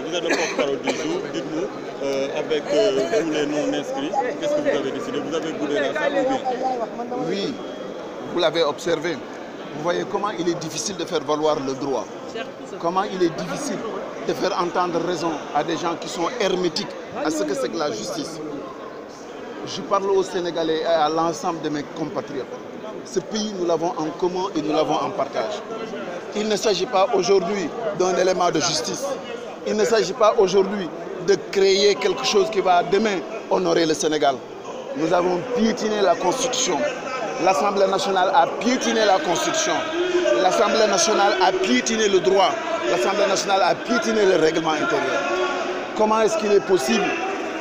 vous êtes le porte-parole du jour. Dites-nous, avec vous les non-inscrits, qu'est-ce que vous avez décidé? Vous avez boudé la salle ou bien? Oui, vous l'avez observé. Vous voyez comment il est difficile de faire valoir le droit. Comment il est difficile de faire entendre raison à des gens qui sont hermétiques à ce que c'est que la justice. Je parle aux Sénégalais et à l'ensemble de mes compatriotes. Ce pays, nous l'avons en commun et nous l'avons en partage. Il ne s'agit pas aujourd'hui d'un élément de justice. Il ne s'agit pas aujourd'hui de créer quelque chose qui va demain honorer le Sénégal. Nous avons piétiné la Constitution. L'Assemblée nationale a piétiné la Constitution. L'Assemblée nationale a piétiné le droit. L'Assemblée nationale a piétiné le règlement intérieur. Comment est-ce qu'il est possible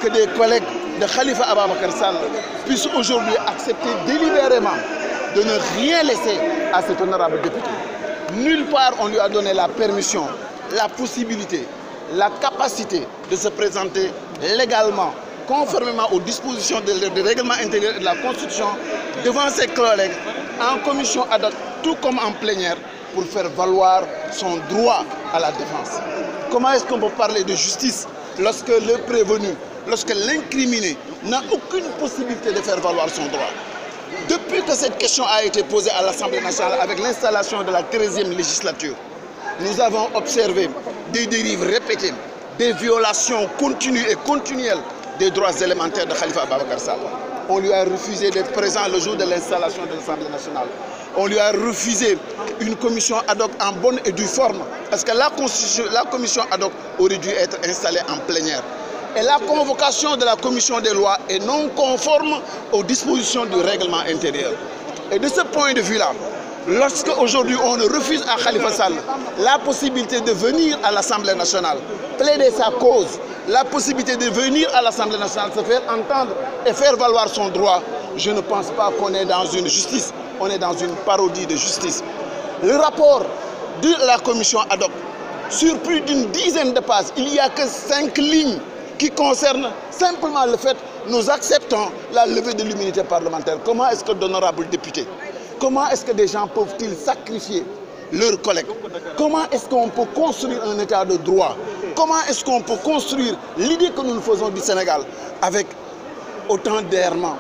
que des collègues de Khalifa Ababacar Sall puissent aujourd'hui accepter délibérément de ne rien laisser à cet honorable député? Nulle part on lui a donné la permission, la possibilité, la capacité de se présenter légalement, conformément aux dispositions du règlement intérieur et de la Constitution, devant ses collègues en commission ad hoc, tout comme en plénière, pour faire valoir son droit à la défense. Comment est-ce qu'on peut parler de justice lorsque le prévenu, lorsque l'incriminé n'a aucune possibilité de faire valoir son droit? Depuis que cette question a été posée à l'Assemblée nationale avec l'installation de la 13e législature, nous avons observé des dérives répétées, des violations continues et continuelles des droits élémentaires de Khalifa Ababacar Sall. On lui a refusé d'être présent le jour de l'installation de l'Assemblée nationale. On lui a refusé une commission ad hoc en bonne et due forme, parce que la commission ad hoc aurait dû être installée en plénière. Et la convocation de la commission des lois est non conforme aux dispositions du règlement intérieur. Et de ce point de vue-là, lorsque aujourd'hui on refuse à Khalifa Sall la possibilité de venir à l'Assemblée nationale, plaider sa cause, la possibilité de venir à l'Assemblée nationale, se faire entendre et faire valoir son droit, je ne pense pas qu'on est dans une justice, on est dans une parodie de justice. Le rapport de la commission ad hoc, sur plus d'une dizaine de pages, il n'y a que 5 lignes qui concernent simplement le fait que nous acceptons la levée de l'immunité parlementaire. Comment est-ce que d'honorables députés, comment est-ce que des gens peuvent-ils sacrifier leurs collègues? Comment est-ce qu'on peut construire un état de droit? Comment est-ce qu'on peut construire l'idée que nous faisons du Sénégal avec autant d'errements?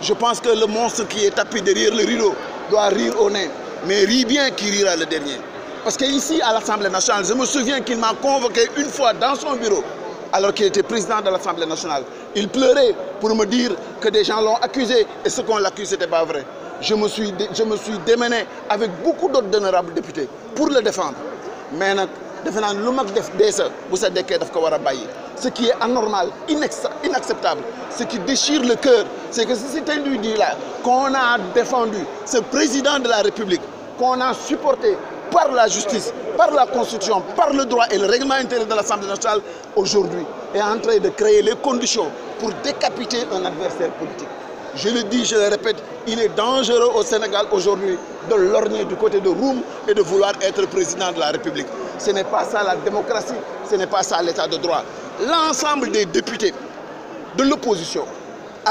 Je pense que le monstre qui est tapis derrière le rideau doit rire au nez, mais rit bien qui rira le dernier. Parce qu'ici, à l'Assemblée nationale, je me souviens qu'il m'a convoqué une fois dans son bureau, alors qu'il était président de l'Assemblée nationale. Il pleurait pour me dire que des gens l'ont accusé et ce qu'on l'accuse, ce n'était pas vrai. Je me suis démené avec beaucoup d'autres honorables députés pour le défendre. Mais ce qui est anormal, inacceptable, ce qui déchire le cœur, c'est que c'est un lui dit-là qu'on a défendu ce président de la République, qu'on a supporté par la justice, par la Constitution, par le droit et le règlement intérieur de l'Assemblée nationale, aujourd'hui est en train de créer les conditions pour décapiter un adversaire politique. Je le dis, je le répète, il est dangereux au Sénégal aujourd'hui de lorgner du côté de Roum et de vouloir être président de la République. Ce n'est pas ça la démocratie, ce n'est pas ça l'état de droit. L'ensemble des députés de l'opposition,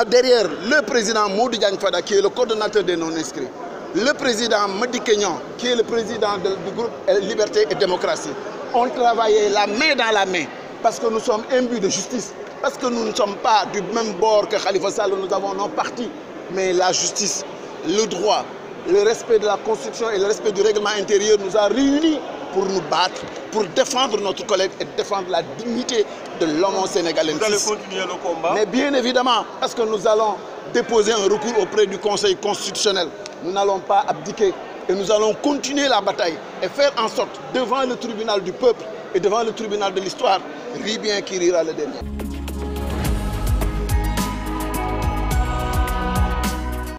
derrière le président Modou Diagne Fada, qui est le coordonnateur des non-inscrits, le président Madi Kenyan, qui est le président du groupe Liberté et Démocratie, ont travaillé la main dans la main parce que nous sommes imbus de justice, parce que nous ne sommes pas du même bord que Khalifa Sall, nous avons nos partis, mais la justice, le droit, le respect de la Constitution et le respect du règlement intérieur nous a réunis pour nous battre, pour défendre notre collègue et défendre la dignité de l'homme sénégalais. Vous allez continuer le combat? Mais bien évidemment, parce que nous allons déposer un recours auprès du Conseil constitutionnel. Nous n'allons pas abdiquer et nous allons continuer la bataille et faire en sorte, devant le tribunal du peuple et devant le tribunal de l'histoire, rit bien qui rira le dernier.